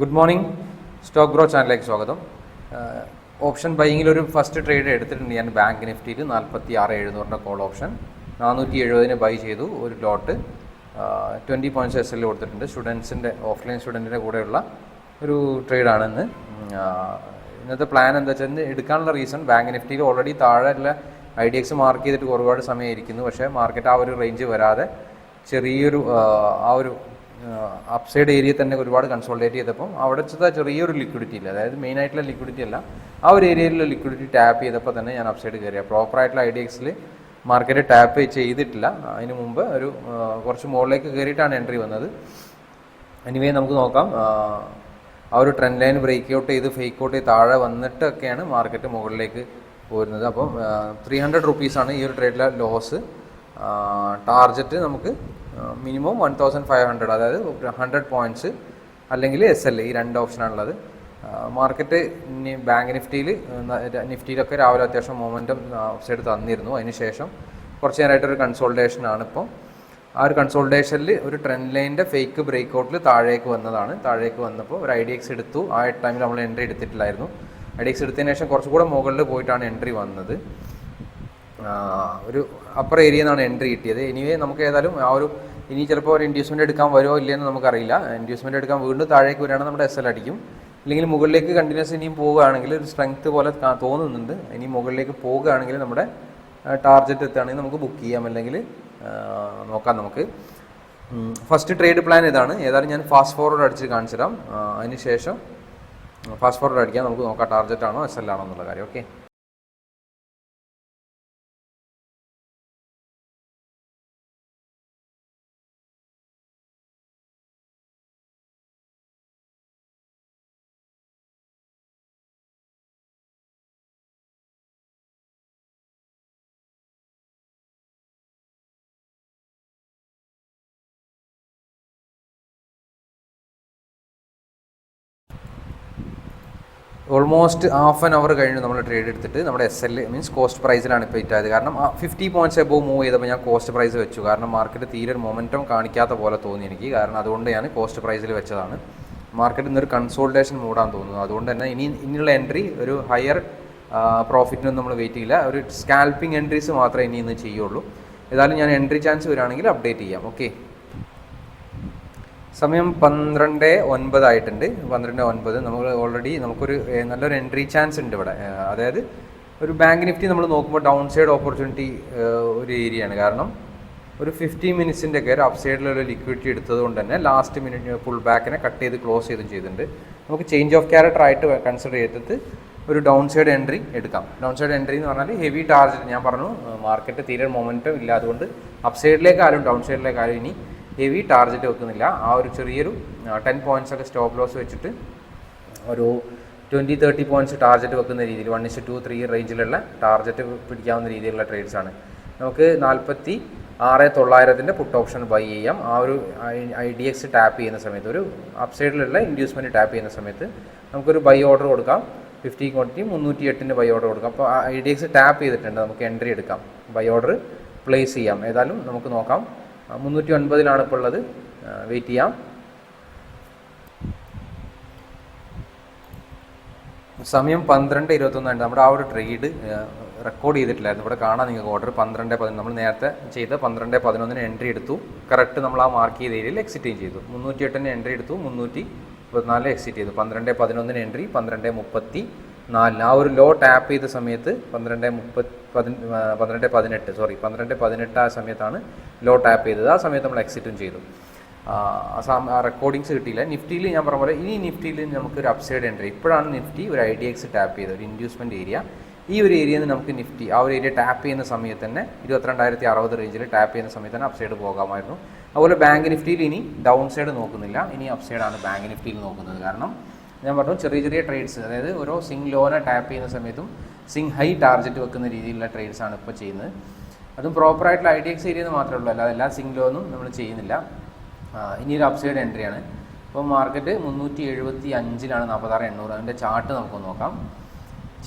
Good morning. Stock bro ചാനലിലേക്ക് സ്വാഗതം. Option ബൈങ്ങിൽ ഒരു ഫസ്റ്റ് ട്രേഡ് എടുത്തിട്ടുണ്ട് ഞാൻ ബാങ്ക് നിഫ്റ്റിയിൽ 46,700 കോൾ ഓപ്ഷൻ 470 ബൈ ചെയ്തു. ഒരു ലോട്ട് 20 പോയിൻറ്റ്സ് SL കൊടുത്തിട്ടുണ്ട്. ഓഫ്ലൈൻ സ്റ്റുഡൻറ്റിൻ്റെ കൂടെയുള്ള ഒരു ട്രേഡാണ് ഇന്ന്. ഇന്നത്തെ പ്ലാൻ എന്താ വെച്ചാൽ എടുക്കാനുള്ള റീസൺ ബാങ്ക് നിഫ്റ്റിയിൽ ഓൾറെഡി താഴെയുള്ള IDX മാർക്ക് ചെയ്തിട്ട് ഒരുപാട് സമയം ഇരിക്കുന്നു. പക്ഷേ മാർക്കറ്റ് ആ ഒരു റേഞ്ച് വരാതെ ചെറിയൊരു അപ്സൈഡ് ഏരിയ തന്നെ ഒരുപാട് കൺസോൾട്ടേറ്റ് ചെയ്തപ്പം അവിടെ ചെറിയൊരു ലിക്വിഡിറ്റി ഇല്ല, അതായത് മെയിൻ ആയിട്ടുള്ള ലിക്വിഡിറ്റി അല്ല, ആ ഒരു ഏരിയയിലുള്ള ലിക്വിഡിറ്റി ടാപ്പ് ചെയ്തപ്പോൾ തന്നെ ഞാൻ അപ്സൈഡ് കയറിയ പ്രോപ്പറായിട്ടുള്ള IDXൽ മാർക്കറ്റ് ടാപ്പ് ചെയ്തിട്ടില്ല. അതിന് മുമ്പ് ഒരു കുറച്ച് മുകളിലേക്ക് കയറിയിട്ടാണ് എൻട്രി വന്നത്. എനിവേ നമുക്ക് നോക്കാം. ആ ഒരു ട്രെൻഡ് ലൈൻ ബ്രേക്ക് ഔട്ട് ചെയ്ത് ഫേക്ക് ഔട്ട് ചെയ്ത് താഴെ വന്നിട്ടൊക്കെയാണ് മാർക്കറ്റ് മുകളിലേക്ക് പോരുന്നത്. അപ്പം 300 റുപ്പീസാണ് ഈ ഒരു ട്രേഡിലെ ലോസ്. ടാർജറ്റ് നമുക്ക് മിനിമം 1500, അതായത് 100 പോയിൻറ്റ്സ് അല്ലെങ്കിൽ SL, ഈ രണ്ട് ഓപ്ഷനാണുള്ളത്. മാർക്കറ്റ് ബാങ്ക് നിഫ്റ്റിയിലൊക്കെ രാവിലെ അത്യാവശ്യം മൊമെൻറ്റം സൈഡ് തന്നിരുന്നു. അതിനുശേഷം കുറച്ച് നേരമായിട്ടൊരു കൺസോൾട്ടേഷനാണ്. ഇപ്പം ആ ഒരു കൺസോൾട്ടേഷനിൽ ഒരു ട്രെൻഡ് ലൈനിൻ്റെ ഫേക്ക് ബ്രേക്ക് ഔട്ടിൽ താഴേക്ക് വന്നതാണ്. താഴേക്ക് വന്നപ്പോൾ ഒരു IDX എടുത്തു. ആ ടൈമിൽ നമ്മൾ എൻട്രി എടുത്തിട്ടില്ലായിരുന്നു. IDX എടുത്തതിന് ശേഷം കുറച്ചുകൂടെ മുകളിൽ പോയിട്ടാണ് എൻട്രി വന്നത്. ഒരു അപ്പർ ഏരിയയിൽ നിന്നാണ് എൻട്രി കിട്ടിയത്. എനിവേ നമുക്ക് ഏതായാലും ഇനി ചിലപ്പോൾ ഒരു ഇൻഡ്യൂസ്മെൻറ്റ് എടുക്കാൻ വരുമോ ഇല്ലയെന്ന് നമുക്കറിയില്ല. ഇൻഡ്യൂസ്മെൻറ്റ് എടുക്കാൻ വീണ്ടും താഴേക്ക് വരികയാണെങ്കിൽ നമ്മുടെ SL അടിക്കും. ഇല്ലെങ്കിൽ മുകളിലേക്ക് കണ്ടിന്യൂസ് ഇനിയും പോവുകയാണെങ്കിൽ ഒരു സ്ട്രെങ്ത് പോലെ തോന്നുന്നുണ്ട്. ഇനി മുകളിലേക്ക് പോവുകയാണെങ്കിൽ നമ്മുടെ ടാർജറ്റ് എത്തുകയാണെങ്കിൽ നമുക്ക് ബുക്ക് ചെയ്യാം, അല്ലെങ്കിൽ നോക്കാം. നമുക്ക് ഫസ്റ്റ് ട്രേഡ് പ്ലാൻ ഇതാണ്. ഏതായാലും ഞാൻ ഫാസ്റ്റ് ഫോർവേഡ് അടിച്ച് കാണിച്ചു തരാം. അതിന് ശേഷം ഫാസ്റ്റ് ഫോർവേഡ് അടിക്കാം. നമുക്ക് നോക്കാം ടാർജറ്റ് ആണോ SL ആണോ എന്നുള്ള കാര്യം. Okay, almost half an hour കഴിഞ്ഞു നമ്മൾ ട്രേഡ് എടുത്തിട്ട്. നമ്മുടെ SL മീൻസ് കോസ്റ്റ് പ്രൈസിലാണ് ഇപ്പോൾ ഹിറ്റായത്. കാരണം 50 പോയിൻറ്റ്സ് എബോവ് മൂവ് ചെയ്തപ്പോൾ ഞാൻ കോസ്റ്റ് പ്രൈസ് വെച്ചു. കാരണം മാർക്കറ്റ് തീരെ ഒരു മൊമെൻറ്റം കാണിക്കാത്ത പോലെ തോന്നി എനിക്ക്. കാരണം അതുകൊണ്ട് ഞാൻ കോസ്റ്റ് പ്രൈസിൽ വെച്ചതാണ്. മാർക്കറ്റ് ഇന്നൊരു കൺസോൾട്ടേഷൻ മൂടാൻ തോന്നുന്നു. അതുകൊണ്ട് തന്നെ ഇനിയുള്ള എൻട്രി ഒരു ഹയർ പ്രോഫിറ്റിനൊന്നും നമ്മൾ വെയിറ്റ് ചെയ്യില്ല. ഒരു സ്കാൽപ്പിംഗ് എൻട്രീസ് മാത്രമേ ഇന്ന് ചെയ്യുള്ളൂ. ഏതായാലും ഞാൻ എൻട്രി ചാൻസ് വരികയാണെങ്കിൽ അപ്ഡേറ്റ് ചെയ്യാം. ഓക്കെ, സമയം 12:09 ആയിട്ടുണ്ട്. 12:09. നമ്മൾ ഓൾറെഡി നമുക്കൊരു നല്ലൊരു എൻട്രി ചാൻസ് ഉണ്ട് ഇവിടെ. അതായത് ഒരു ബാങ്ക് നിഫ്റ്റി നമ്മൾ നോക്കുമ്പോൾ ഡൗൺ സൈഡ് ഓപ്പർച്യൂണിറ്റി ഒരു ഏരിയയാണ്. കാരണം ഒരു 15 മിനിറ്റ്സിൻ്റെ ഒക്കെ ഒരു അപ്പ് സൈഡിലുള്ള ലിക്വിഡിറ്റി എടുത്തത് കൊണ്ട് തന്നെ ലാസ്റ്റ് മിനിറ്റ് പുൾ ബാക്കിനെ കട്ട് ചെയ്ത് ക്ലോസ് ചെയ്തിട്ടുണ്ട്. നമുക്ക് ചേഞ്ച് ഓഫ് ക്യാരക്ടർ ആയിട്ട് കൺസിഡർ ചെയ്തിട്ട് ഒരു ഡൗൺ സൈഡ് എൻട്രി എടുക്കാം. ഡൗൺ സൈഡ് എൻട്രി എന്ന് പറഞ്ഞാൽ ഹെവി ടാർജറ്റ്. ഞാൻ പറഞ്ഞു മാർക്കറ്റ് തീരെ മൊമെൻറ്റം ഇല്ല, അതുകൊണ്ട് അപ്പ് സൈഡിലേക്കാരും ഡൗൺ സൈഡിലേക്കാരും ഇനി ഹെവി ടാർജറ്റ് വെക്കുന്നില്ല. ആ ഒരു ചെറിയൊരു 10 പോയിൻറ്റ്സ് ഒക്കെ സ്റ്റോപ്പ് ലോസ് വെച്ചിട്ട് ഒരു 20-30 പോയിൻറ്റ്സ് ടാർജറ്റ് വെക്കുന്ന രീതിയിൽ 1:2-3 റേഞ്ചിലുള്ള ടാർജറ്റ് പിടിക്കാവുന്ന രീതിയിലുള്ള ട്രേഡ്സ് ആണ്. നമുക്ക് 46,900 പുട്ട് ഓപ്ഷൻ ബൈ ചെയ്യാം. ആ ഒരു IDX ടാപ്പ് ചെയ്യുന്ന സമയത്ത്, ഒരു അപ്സൈഡിലുള്ള ഇൻഡ്യൂസ്മെൻറ്റ് ടാപ്പ് ചെയ്യുന്ന സമയത്ത് നമുക്കൊരു ബൈ ഓർഡർ കൊടുക്കാം. 50 ക്വാണ്ടിറ്റി 308 ബൈ ഓർഡർ കൊടുക്കാം. അപ്പോൾ IDX ടാപ്പ് ചെയ്തിട്ടുണ്ട്, നമുക്ക് എൻട്രി എടുക്കാം, ബൈ ഓർഡർ പ്ലേസ് ചെയ്യാം. ഏതായാലും നമുക്ക് നോക്കാം. 309 ഇപ്പോൾ ഉള്ളത്. വെയിറ്റ് ചെയ്യാം. സമയം 12:21 നമ്മുടെ ആ ഒരു ട്രേഡ് റെക്കോർഡ് ചെയ്തിട്ടില്ലായിരുന്നു. ഇവിടെ കാണാം നിങ്ങൾക്ക് ഓർഡർ 12:11. നമ്മൾ നേരത്തെ ചെയ്ത് 12:11 എൻട്രി എടുത്തു. കറക്റ്റ് നമ്മൾ ആ മാർക്ക് ചെയ്ത ഏരിയയിൽ എക്സിറ്റും ചെയ്തു. 308 എൻട്രി എടുത്തു, 324 എക്സിറ്റ് ചെയ്തു. 12:11 എൻട്രി 12:34. ആ ഒരു ലോ ടാപ്പ് ചെയ്ത സമയത്ത് 12:18 ആ സമയത്താണ് ലോ ടാപ്പ് ചെയ്തത്. ആ സമയത്ത് നമ്മൾ എക്സിറ്റും ചെയ്തു. റെക്കോർഡിങ്സ് കിട്ടിയില്ല. നിഫ്റ്റിയിൽ ഞാൻ പറഞ്ഞ പോലെ ഇനി നിഫ്റ്റിയിൽ നമുക്കൊരു അപ്സൈഡ് എൻട്രി. ഇപ്പോഴാണ് നിഫ്റ്റി ഒരു IDX ടാപ്പ് ചെയ്തത്, ഒരു ഇൻഡ്യൂസ്മെൻറ്റ് ഏരിയ. ഈ ഒരു ഏരിയയിൽ നിന്ന് നമുക്ക് നിഫ്റ്റി ആ ഒരു ഏരിയ ടാപ്പ് ചെയ്യുന്ന സമയത്ത് തന്നെ 22,060 റേഞ്ചിൽ ടാപ്പ് ചെയ്യുന്ന സമയത്ത് തന്നെ അപ്സൈഡ് പോകാമായിരുന്നു. അതുപോലെ ബാങ്ക് നിഫ്റ്റിയിൽ ഇനി ഡൗൺ സൈഡ് നോക്കുന്നില്ല, ഇനി അപ്സൈഡാണ് ബാങ്ക് നിഫ്റ്റിയിൽ നോക്കുന്നത്. കാരണം ഞാൻ പറഞ്ഞു ചെറിയ ചെറിയ ട്രേഡ്സ്, അതായത് ഓരോ സിംഗ് ലോനെ ടാപ്പ് ചെയ്യുന്ന സമയത്തും സിംഗ് ഹൈ ടാർജറ്റ് വെക്കുന്ന രീതിയിലുള്ള ട്രേഡ്സാണ് ഇപ്പോൾ ചെയ്യുന്നത്. അതും പ്രോപ്പറായിട്ടുള്ള IDX ഏരിയയിൽ നിന്ന് മാത്രമേ ഉള്ളൂ, അല്ലാതെ എല്ലാ സിംഗ് ലോന്നും നമ്മൾ ചെയ്യുന്നില്ല. ഇനി ഒരു അപ്സൈഡ് എൻട്രിയാണ്. ഇപ്പോൾ മാർക്കറ്റ് 375 46,800. അതിൻ്റെ ചാർട്ട് നമുക്ക് നോക്കാം.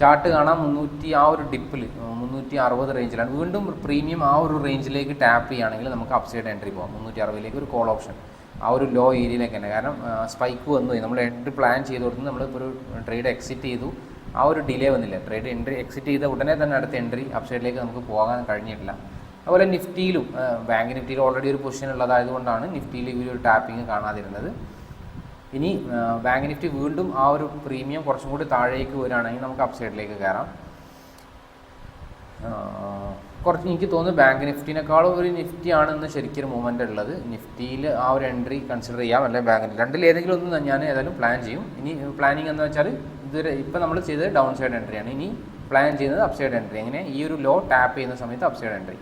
ചാർട്ട് കാണാം 300 ആ ഒരു ഡിപ്പിൽ 360 റേഞ്ചിലാണ്. വീണ്ടും പ്രീമിയം ആ ഒരു റേഞ്ചിലേക്ക് ടാപ്പ് ചെയ്യുകയാണെങ്കിൽ നമുക്ക് അപ്സൈഡ് എൻട്രി പോകാം. 360 ഒരു കോൾ ഓപ്ഷൻ ആ ഒരു ലോ ഏരിയയിലേക്ക് തന്നെ. കാരണം സ്പൈക്ക് വന്നു പോയി, നമ്മൾ എൻട്രി പ്ലാൻ ചെയ്ത് കൊടുത്ത് നമ്മളിപ്പോൾ ഒരു ട്രേഡ് എക്സിറ്റ് ചെയ്തു, ആ ഒരു ഡിലേ വന്നില്ല. ട്രേഡ് എൻട്രി എക്സിറ്റ് ചെയ്ത ഉടനെ തന്നെ അടുത്ത എൻട്രി അപ്സൈഡിലേക്ക് നമുക്ക് പോകാൻ കഴിഞ്ഞിട്ടില്ല. അതുപോലെ നിഫ്റ്റിയിലും ബാങ്ക് നിഫ്റ്റിയിൽ ഓൾറെഡി ഒരു പൊസിഷൻ ഉള്ളതായതുകൊണ്ടാണ് നിഫ്റ്റിയിൽ ഈ ഒരു ടാപ്പിംഗ് കാണാതിരുന്നത്. ഇനി ബാങ്ക് നിഫ്റ്റി വീണ്ടും ആ ഒരു പ്രീമിയം കുറച്ചും കൂടി താഴേക്ക് വരികയാണെങ്കിൽ നമുക്ക് അപ്സൈഡിലേക്ക് കയറാം. കുറച്ച് എനിക്ക് തോന്നുന്നു ബാങ്ക് നിഫ്റ്റിനേക്കാളും ഒരു നിഫ്റ്റി ആണെന്ന് ശരിക്കൊരു മൂവ്മെൻ്റ് ഉള്ളത്. നിഫ്റ്റിയിൽ ആ ഒരു എൻട്രി കൺസിഡർ ചെയ്യാം, അല്ലെങ്കിൽ ബാങ്ക് രണ്ടിൽ ഏതെങ്കിലും ഒന്ന് ഞാൻ ഏതായാലും പ്ലാൻ ചെയ്യും. ഇനി പ്ലാനിങ് എന്ന് വെച്ചാൽ ഇതുവരെ ഇപ്പം നമ്മൾ ചെയ്തത് ഡൗൺ സൈഡ് എൻട്രിയാണ്. ഇനി പ്ലാൻ ചെയ്യുന്നത് അപ്സൈഡ് എൻട്രി. എങ്ങനെ ഈ ഒരു ലോ ടാപ്പ് ചെയ്യുന്ന സമയത്ത് അപ്സൈഡ് എൻട്രി.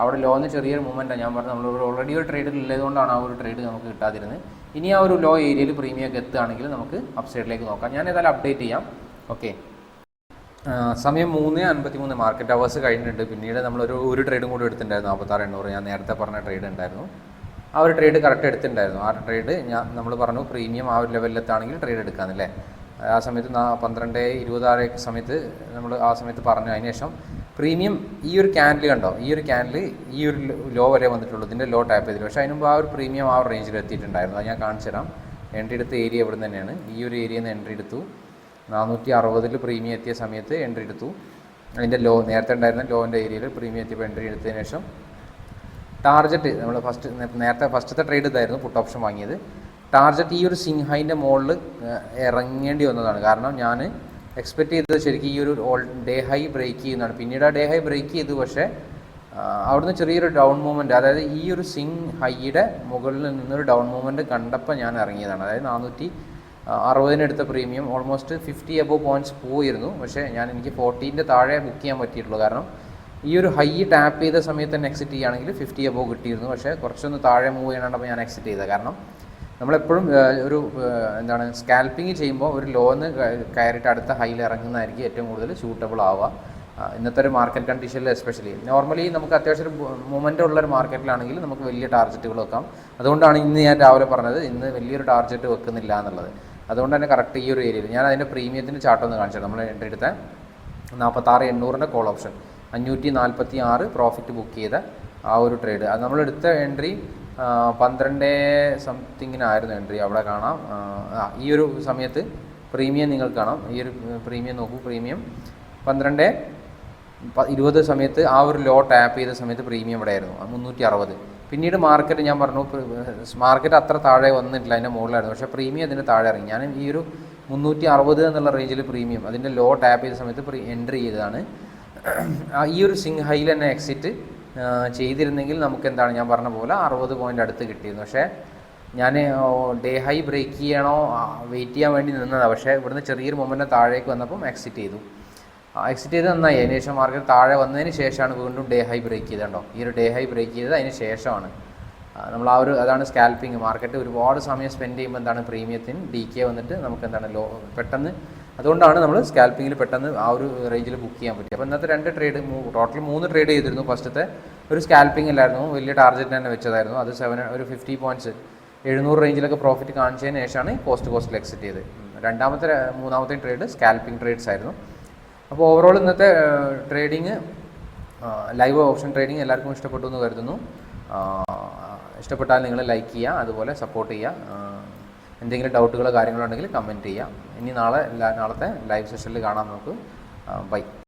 അവിടെ ലോന്ന് ചെറിയൊരു മൂവ്മെൻറ്റാണ് ഞാൻ പറഞ്ഞത്. നമ്മൾ ഓൾറെഡി ഒരു ട്രേഡിൽ ഉള്ളതുകൊണ്ടാണ് ആ ഒരു ട്രേഡ് നമുക്ക് കിട്ടാതിരുന്നത്. ഇനി ആ ഒരു ലോ ഏരിയയിൽ പ്രീമിയം ഒക്കെ എത്തുകയാണെങ്കിൽ നമുക്ക് അപ്സൈഡിലേക്ക് നോക്കാം. ഞാൻ ഏതായാലും അപ്ഡേറ്റ് ചെയ്യാം. ഓക്കെ, സമയം 3:53 മാർക്കറ്റ് അവേഴ്സ് കഴിഞ്ഞിട്ടുണ്ട്. പിന്നീട് നമ്മളൊരു ട്രേഡും കൂടി എടുത്തിട്ടുണ്ടായിരുന്നു, 46,800. ഞാൻ നേരത്തെ പറഞ്ഞ ട്രേഡ് ഉണ്ടായിരുന്നു. ആ ഒരു ട്രേഡ് കറക്റ്റ് എടുത്തിട്ടുണ്ടായിരുന്നു. ആ ട്രേഡ് നമ്മൾ പറഞ്ഞു പ്രീമിയം ആ ഒരു ലെവലിലെത്താണെങ്കിൽ ട്രേഡ് എടുക്കാമെന്നല്ലേ. ആ സമയത്ത് 12:26 സമയത്ത് നമ്മൾ ആ സമയത്ത് പറഞ്ഞു. അതിനുശേഷം പ്രീമിയം ഈ ഒരു ക്യാൻഡിൽ കണ്ടോ, ഈ ഒരു ക്യാൻഡിൽ ഈ ഒരു ലോ വരെ വന്നിട്ടുള്ളൂ, ഇതിൻ്റെ ലോ ടാപ്പ് ചെയ്തില്ല. പക്ഷേ അതിന് മുമ്പ് ആ ഒരു പ്രീമിയം ആ ഒരു റേഞ്ചിൽ എത്തിയിട്ടുണ്ടായിരുന്നു. അത് ഞാൻ കാണിച്ചു തരാം. എൻട്രി എടുത്ത ഏരിയ ഇവിടെ തന്നെയാണ്. ഈ ഒരു ഏരിയയിൽ നിന്ന് എൻട്രി എടുത്തു. 460 പ്രീമിയം എത്തിയ സമയത്ത് എൻട്രി എടുത്തു. അതിൻ്റെ ലോ നേരത്തെ ഉണ്ടായിരുന്ന ലോൻ്റെ ഏരിയയിൽ പ്രീമിയം എത്തിയപ്പോൾ എൻട്രി എടുത്തതിന് ശേഷം ടാർജറ്റ് നമ്മൾ നേരത്തെ ഫസ്റ്റത്തെ ട്രേഡ് ഇതായിരുന്നു, പുട്ട് ഓപ്ഷൻ വാങ്ങിയത്. ടാർജറ്റ് ഈ ഒരു സിംഹൈൻ്റെ മുകളിൽ ഇറങ്ങേണ്ടി വന്നതാണ്. കാരണം ഞാൻ എക്സ്പെക്റ്റ് ചെയ്തത് ശരിക്കും ഈ ഒരു ഡേ ഹൈ ബ്രേക്ക് ചെയ്യുന്നതാണ്. പിന്നീട് ആ ഡേ ഹൈ ബ്രേക്ക് ചെയ്തു. പക്ഷേ അവിടുന്ന് ചെറിയൊരു ഡൗൺ മൂവ്മെൻറ്റ്, അതായത് ഈ ഒരു സിംഗ് ഹൈയുടെ മുകളിൽ നിന്നൊരു ഡൗൺ മൂവ്മെൻറ്റ് കണ്ടപ്പോൾ ഞാൻ ഇറങ്ങിയതാണ്. അതായത് 460 എടുത്ത പ്രീമിയം ഓൾമോസ്റ്റ് 50 അബവ് പോയിൻറ്റ്സ് പോയിരുന്നു. പക്ഷേ എനിക്ക് 40ൻ്റെ താഴെ ബുക്ക് ചെയ്യാൻ പറ്റിയിട്ടുള്ളൂ. കാരണം ഈ ഒരു ഹൈ ടാപ്പ് ചെയ്ത സമയത്ത് തന്നെ എക്സിറ്റ് ചെയ്യുകയാണെങ്കിൽ 50 അബവ് കിട്ടിയിരുന്നു. പക്ഷേ കുറച്ചൊന്ന് താഴെ മൂവ് ചെയ്യണപ്പോൾ ഞാൻ എക്സിറ്റ് ചെയ്തത്. കാരണം നമ്മളെപ്പോഴും ഒരു സ്കാൽപ്പിങ് ചെയ്യുമ്പോൾ ഒരു ലോന്ന് കയറിയിട്ട് അടുത്ത ഹൈയിൽ ഇറങ്ങുന്നതായിരിക്കും ഏറ്റവും കൂടുതൽ സ്യൂട്ടബിൾ ആവുക. ഇന്നത്തെ ഒരു മാർക്കറ്റ് കണ്ടീഷനിൽ എസ്പെഷ്യലി. നോർമലി നമുക്ക് അത്യാവശ്യം ഒരു മൂവ്മെൻ്റ് ഉള്ളൊരു മാർക്കറ്റിലാണെങ്കിൽ നമുക്ക് വലിയ ടാർജറ്റുകൾ വെക്കാം. അതുകൊണ്ടാണ് ഇന്ന് ഞാൻ രാവിലെ പറഞ്ഞത് ഇന്ന് വലിയൊരു ടാർജറ്റ് വെക്കുന്നില്ല എന്നുള്ളത്. അതുകൊണ്ട് തന്നെ കറക്റ്റ് ഈ ഒരു ഏരിയയിൽ ഞാൻ അതിൻ്റെ പ്രീമിയത്തിൻ്റെ ചാർട്ട് ഒന്ന് കാണിച്ചത്. നമ്മൾ എൻട്രി എടുത്ത 46,800 കോൾ ഓപ്ഷൻ 546 പ്രോഫിറ്റ് ബുക്ക് ചെയ്ത ആ ഒരു ട്രേഡ്. അത് നമ്മളെടുത്ത എൻട്രി 12 സംതിങ്ങിനായിരുന്നു എൻട്രി. അവിടെ കാണാം ഈ ഒരു സമയത്ത് പ്രീമിയം നിങ്ങൾക്ക് കാണാം. ഈ ഒരു പ്രീമിയം നോക്കൂ, പ്രീമിയം 12:20 സമയത്ത് ആ ഒരു ലോ ടാപ്പ് ചെയ്ത സമയത്ത് പ്രീമിയം ഇവിടെ ആയിരുന്നു 360. പിന്നീട് മാർക്കറ്റ് ഞാൻ പറഞ്ഞു മാർക്കറ്റ് അത്ര താഴെ വന്നിട്ടില്ല, അതിൻ്റെ മുകളിലായിരുന്നു. പക്ഷേ പ്രീമിയം അതിൻ്റെ താഴെ ഇറങ്ങി. ഞാൻ ഈ ഒരു 360 എന്നുള്ള റേഞ്ചിൽ പ്രീമിയം അതിൻ്റെ ലോ ടാപ്പ് ചെയ്ത സമയത്ത് എൻട്രി ചെയ്തതാണ്. ഈ ഒരു സിംഗ് ഹൈയിൽ തന്നെ എക്സിറ്റ് ചെയ്തിരുന്നെങ്കിൽ നമുക്ക് ഞാൻ പറഞ്ഞ പോലെ 60 പോയിൻ്റ് അടുത്ത് കിട്ടിയിരുന്നു. പക്ഷേ ഞാൻ ഡേ ഹൈ ബ്രേക്ക് ചെയ്യണോ വെയിറ്റ് ചെയ്യാൻ വേണ്ടി നിന്നതാണ്. പക്ഷേ ഇവിടുന്ന് ചെറിയൊരു മൊമെൻ്റ് താഴേക്ക് വന്നപ്പം എക്സിറ്റ് ചെയ്തു. എക്സിറ്റ് ചെയ്ത് നന്നായി. അതിന് ശേഷം മാർക്കറ്റ് താഴെ വന്നതിന് ശേഷമാണ് വീണ്ടും ഡേ ഹൈ ബ്രേക്ക് ചെയ്തോ. ഈ ഒരു ഡേ ഹൈ ബ്രേക്ക് ചെയ്തത് അതിന് ശേഷമാണ് നമ്മൾ ആ ഒരു അതാണ് സ്കാൽപ്പിങ്. മാർക്കറ്റ് ഒരുപാട് സമയം സ്പെൻഡ് ചെയ്യുമ്പോൾ പ്രീമിയത്തിന് DK വന്നിട്ട് നമുക്ക് ലോ പെട്ടെന്ന്. അതുകൊണ്ടാണ് നമ്മൾ സ്കാൽപ്പിങ്ങിൽ പെട്ടെന്ന് ആ ഒരു റേഞ്ചിൽ ബുക്ക് ചെയ്യാൻ പറ്റും. അപ്പോൾ ഇന്നത്തെ 2 ട്രേഡ് ടോട്ടൽ 3 ട്രേഡ് ചെയ്തിരുന്നു. ഫസ്റ്റത്തെ ഒരു സ്കാൽപ്പിംഗ് അല്ലായിരുന്നു, വലിയ ടാർജറ്റ് തന്നെ വെച്ചതായിരുന്നു. അത് ഒരു 50 പോയിൻറ്റ്സ് 700 റേഞ്ചിലൊക്കെ പ്രോഫിറ്റ് കാണിച്ചതിന് ശേഷമാണ് കോസ്റ്റിൽ എക്സിറ്റ് ചെയ്ത്. മൂന്നാമത്തെ ട്രേഡ് സ്കാൽപ്പിംഗ് ട്രേഡ്സ് ആയിരുന്നു. അപ്പോൾ ഓവറോൾ ഇന്നത്തെ ട്രേഡിങ് ലൈവ് ഓപ്ഷൻ ട്രേഡിങ് എല്ലാവർക്കും ഇഷ്ടപ്പെട്ടു എന്ന് കരുതുന്നു. ഇഷ്ടപ്പെട്ടാൽ നിങ്ങൾ ലൈക്ക് ചെയ്യുക, അതുപോലെ സപ്പോർട്ട് ചെയ്യുക. എന്തെങ്കിലും ഡൗട്ടുകളോ കാര്യങ്ങളോ ഉണ്ടെങ്കിൽ കമൻറ്റ് ചെയ്യുക. ഇനി നാളത്തെ ലൈവ് സെഷനിൽ കാണാം നമുക്ക്. ബൈ.